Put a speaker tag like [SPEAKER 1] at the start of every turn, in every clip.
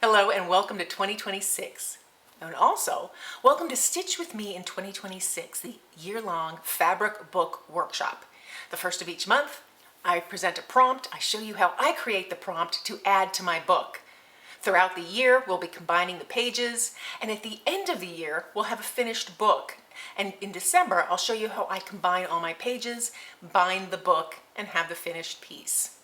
[SPEAKER 1] Hello and welcome to 2026. And also, welcome to Stitch with Me in 2026, the year-long fabric book workshop. The first of each month, I present a prompt. I show you how I create the prompt to add to my book. Throughout the year, we'll be combining the pages, and at the end of the year, we'll have a finished book. And in December, I'll show you how I combine all my pages, bind the book, and have the finished piece.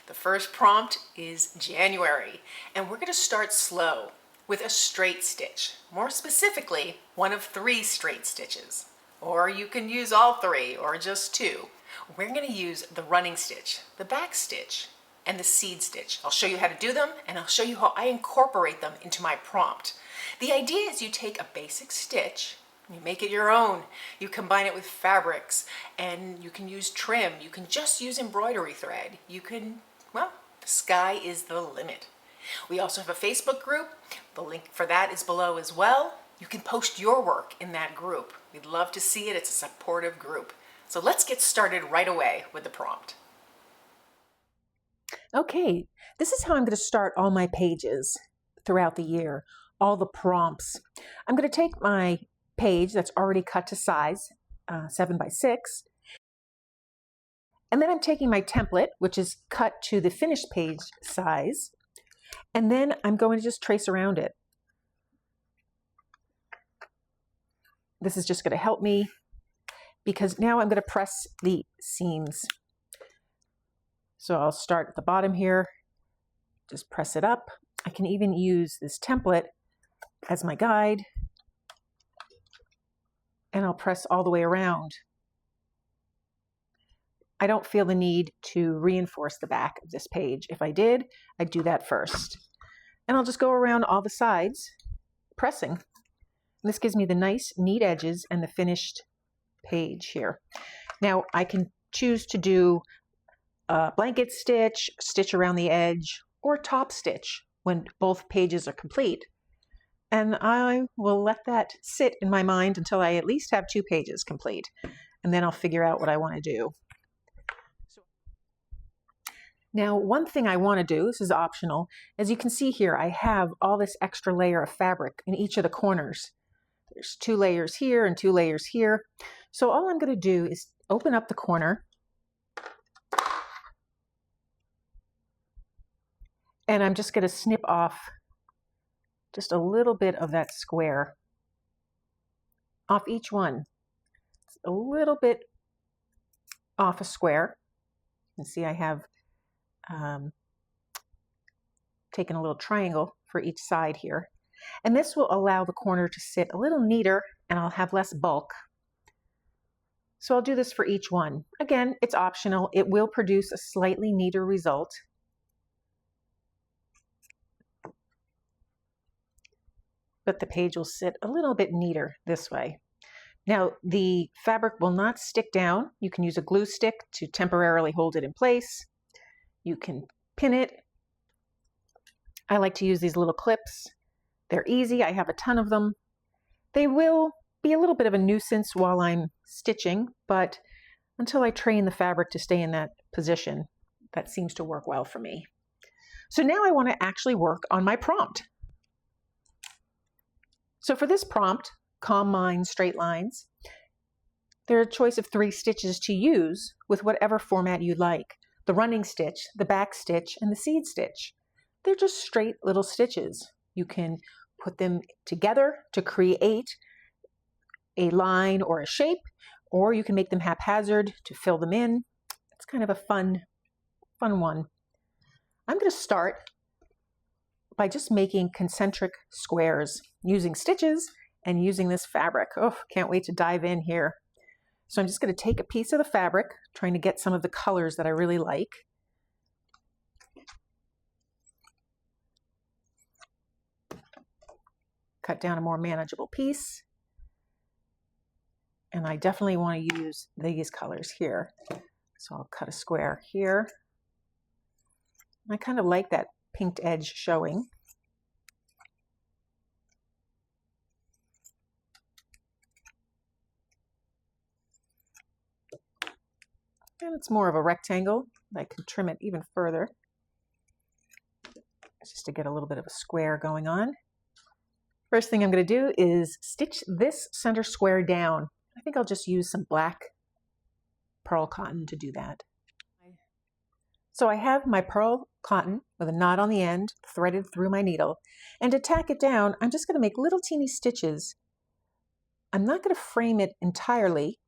[SPEAKER 1] The first prompt is January, and we're going to start slow with a straight stitch. More specifically, one of 3 straight stitches. Or you can use all 3 or just 2. We're going to use the running stitch, the back stitch, and the seed stitch. I'll show you how to do them, and I'll show you how I incorporate them into my prompt. The idea is you take a basic stitch, you make it your own. You combine it with fabrics, and you can use trim. You can just use embroidery thread. You can, well, the sky is the limit. We also have a Facebook group. The link for that is below as well. You can post your work in that group. We'd love to see it. It's a supportive group. So let's get started right away with the prompt.
[SPEAKER 2] Okay, this is how I'm going to start all my pages throughout the year, all the prompts. I'm going to take my page that's already cut to size, 7 by 6, and then I'm taking my template, which is cut to the finished page size, and then I'm going to just trace around it. This is just going to help me because now I'm going to press the seams. So I'll start at the bottom here, just press it up. I can even use this template as my guide, and I'll press all the way around. I don't feel the need to reinforce the back of this page. If I did, I'd do that first. And I'll just go around all the sides, pressing. And this gives me the nice, neat edges and the finished page here. Now, I can choose to do a blanket stitch, stitch around the edge, or top stitch when both pages are complete. And I will let that sit in my mind until I at least have 2 pages complete. And then I'll figure out what I want to do. Now, one thing I want to do, this is optional, as you can see here, I have all this extra layer of fabric in each of the corners. There's 2 layers here and 2 layers here. So all I'm going to do is open up the corner, and I'm just going to snip off just a little bit of that square off each one. It's a little bit off a square. You can see I have taken a little triangle for each side here. And this will allow the corner to sit a little neater, and I'll have less bulk. So I'll do this for each one. Again, it's optional. It will produce a slightly neater result. But the page will sit a little bit neater this way. Now, the fabric will not stick down. You can use a glue stick to temporarily hold it in place. You can pin it. I like to use these little clips. They're easy. I have a ton of them. They will be a little bit of a nuisance while I'm stitching, but until I train the fabric to stay in that position, that seems to work well for me. So now I want to actually work on my prompt. So for this prompt, Calm Mind, Straight Lines, there are a choice of 3 stitches to use with whatever format you like. The running stitch, the back stitch, and the seed stitch. They're just straight little stitches. You can put them together to create a line or a shape, or you can make them haphazard to fill them in. It's kind of a fun one. I'm going to start by just making concentric squares using stitches and using this fabric. Oh, can't wait to dive in here. So I'm just going to take a piece of the fabric, trying to get some of the colors that I really like. Cut down a more manageable piece. And I definitely want to use these colors here. So I'll cut a square here. I kind of like that pinked edge showing. And it's more of a rectangle. I can trim it even further. just to get a little bit of a square going on. First thing I'm going to do is stitch this center square down. I think I'll just use some black pearl cotton to do that. So I have my pearl cotton with a knot on the end threaded through my needle, and to tack it down I'm just going to make little teeny stitches. I'm not going to frame it entirely.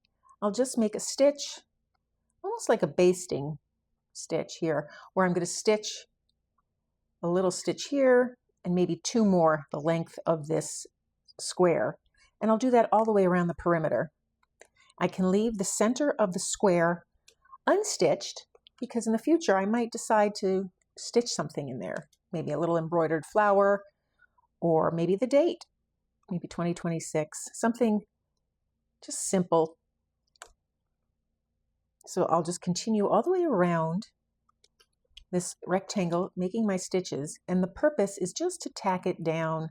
[SPEAKER 2] I'll just make a stitch almost like a basting stitch here, where I'm going to stitch a little stitch here and maybe two more the length of this square, and I'll do that all the way around the perimeter. I can leave the center of the square unstitched because in the future I might decide to stitch something in there, maybe a little embroidered flower, or maybe the date, maybe 2026, something just simple. So I'll just continue all the way around this rectangle, making my stitches, and the purpose is just to tack it down.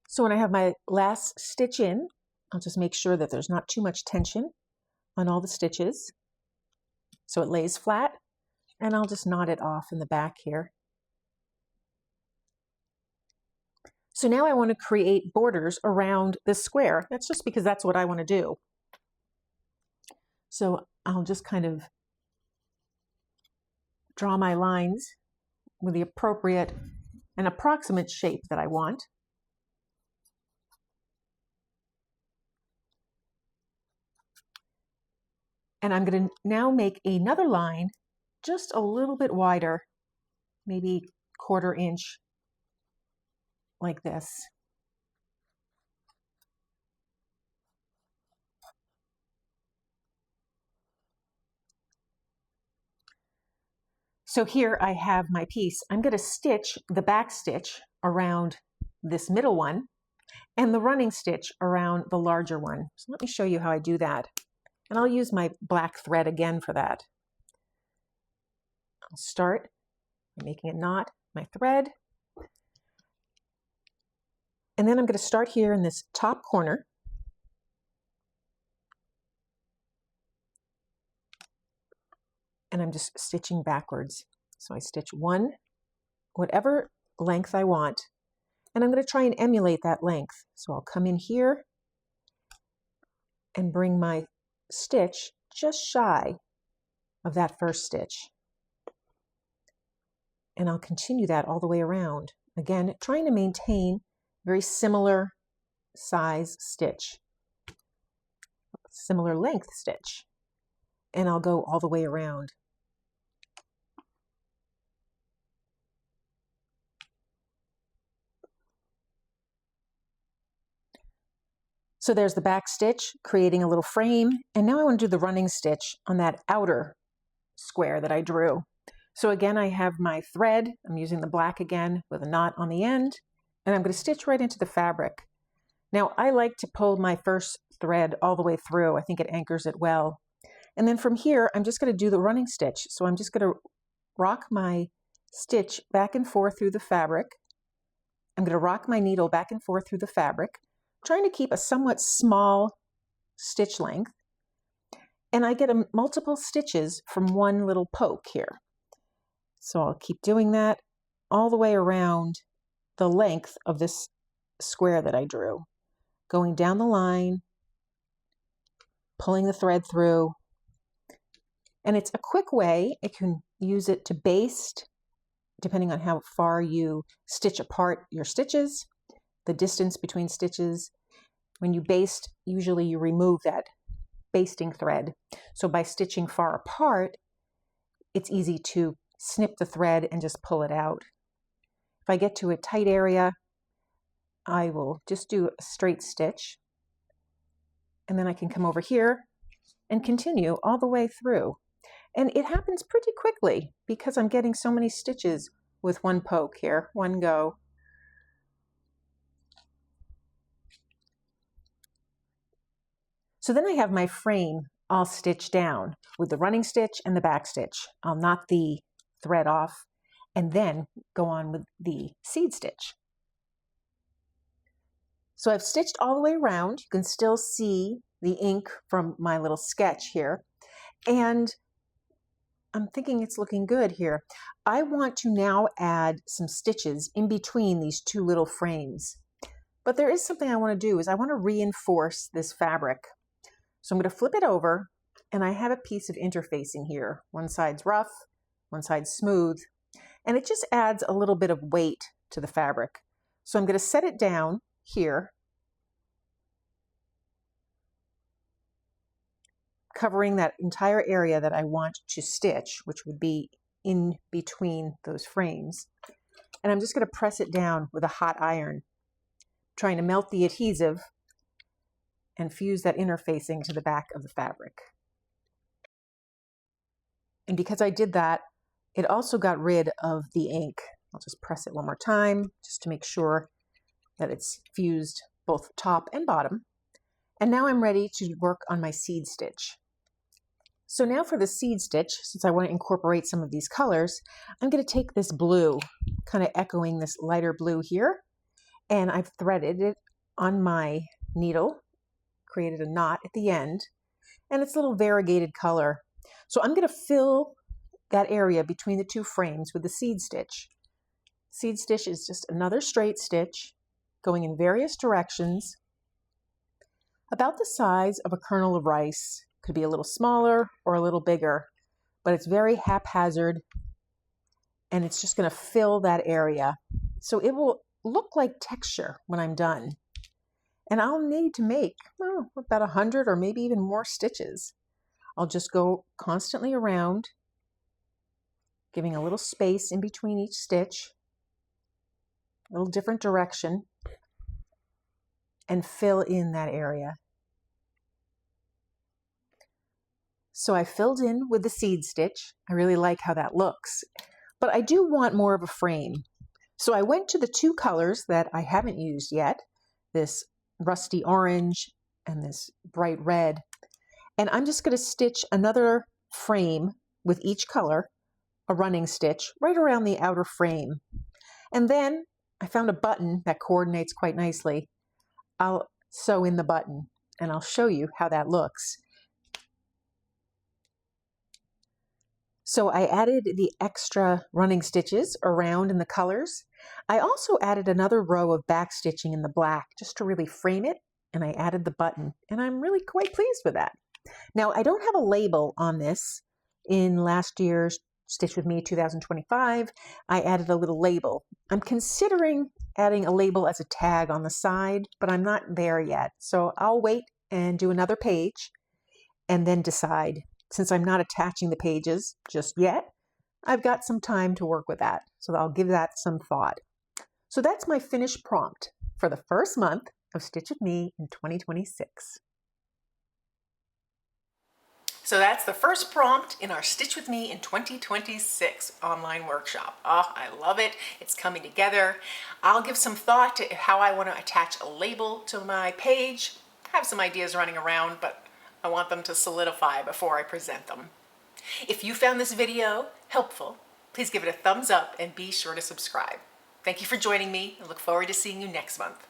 [SPEAKER 2] So when I have my last stitch in, I'll just make sure that there's not too much tension on all the stitches so it lays flat, and I'll just knot it off in the back here. So now I want to create borders around this square. That's just because that's what I want to do. So I'll just kind of draw my lines with the appropriate and approximate shape that I want. And I'm going to now make another line just a little bit wider, maybe 1/4 inch, like this. So here I have my piece. I'm going to stitch the back stitch around this middle one and the running stitch around the larger one. So let me show you how I do that. And I'll use my black thread again for that. I'll start by making a knot, my thread. And then I'm going to start here in this top corner. And I'm just stitching backwards. So I stitch one, whatever length I want, and I'm going to try and emulate that length. So I'll come in here and bring my stitch just shy of that first stitch. And I'll continue that all the way around. Again, trying to maintain very similar size stitch, similar length stitch. And I'll go all the way around. So there's the back stitch, creating a little frame. And now I want to do the running stitch on that outer square that I drew. So again, I have my thread. I'm using the black again with a knot on the end, and I'm going to stitch right into the fabric. Now I like to pull my first thread all the way through. I think it anchors it well. And then from here, I'm just going to do the running stitch. So I'm just going to rock my stitch back and forth through the fabric. I'm going to rock my needle back and forth through the fabric, trying to keep a somewhat small stitch length. And I get multiple stitches from one little poke here. So I'll keep doing that all the way around the length of this square that I drew, going down the line, pulling the thread through. And it's a quick way. You can use it to baste, depending on how far you stitch apart your stitches, the distance between stitches. When you baste, usually you remove that basting thread. So by stitching far apart, it's easy to snip the thread and just pull it out. If I get to a tight area, I will just do a straight stitch. And then I can come over here and continue all the way through. And it happens pretty quickly because I'm getting so many stitches with one poke here, one go. So then I have my frame all stitched down with the running stitch and the back stitch. I'll knot the thread off and then go on with the seed stitch. So I've stitched all the way around. You can still see the ink from my little sketch here. And I'm thinking it's looking good here. I want to now add some stitches in between these two little frames. But there is something I want to do, is I want to reinforce this fabric. So I'm going to flip it over, and I have a piece of interfacing here. One side's rough, one side's smooth, and it just adds a little bit of weight to the fabric. So I'm going to set it down here, covering that entire area that I want to stitch, which would be in between those frames. And I'm just going to press it down with a hot iron, trying to melt the adhesive and fuse that interfacing to the back of the fabric. And because I did that, it also got rid of the ink. I'll just press it one more time just to make sure that it's fused both top and bottom. And now I'm ready to work on my seed stitch. So now for the seed stitch, since I want to incorporate some of these colors, I'm going to take this blue, kind of echoing this lighter blue here, and I've threaded it on my needle, created a knot at the end, and it's a little variegated color. So I'm going to fill that area between the two frames with the seed stitch. Seed stitch is just another straight stitch going in various directions, about the size of a kernel of rice. Could be a little smaller or a little bigger, but it's very haphazard, and it's just going to fill that area. So it will look like texture when I'm done. And I'll need to make about 100 or maybe even more stitches. I'll just go constantly around, giving a little space in between each stitch, a little different direction, and fill in that area. So I filled in with the seed stitch. I really like how that looks, but I do want more of a frame. So I went to the two colors that I haven't used yet, this rusty orange and this bright red. And I'm just going to stitch another frame with each color, a running stitch right around the outer frame. And then I found a button that coordinates quite nicely. I'll sew in the button and I'll show you how that looks. So I added the extra running stitches around in the colors. I also added another row of back stitching in the black just to really frame it, and I added the button, and I'm really quite pleased with that. Now, I don't have a label on this. In last year's Stitch With Me 2025, I added a little label. I'm considering adding a label as a tag on the side, but I'm not there yet. So I'll wait and do another page and then decide. Since I'm not attaching the pages just yet, I've got some time to work with that. So I'll give that some thought. So that's my finished prompt for the first month of Stitch With Me in 2026.
[SPEAKER 1] So that's the first prompt in our Stitch With Me in 2026 online workshop. Oh, I love it. It's coming together. I'll give some thought to how I want to attach a label to my page. I have some ideas running around, but I want them to solidify before I present them. If you found this video helpful, please give it a thumbs up and be sure to subscribe. Thank you for joining me. I look forward to seeing you next month.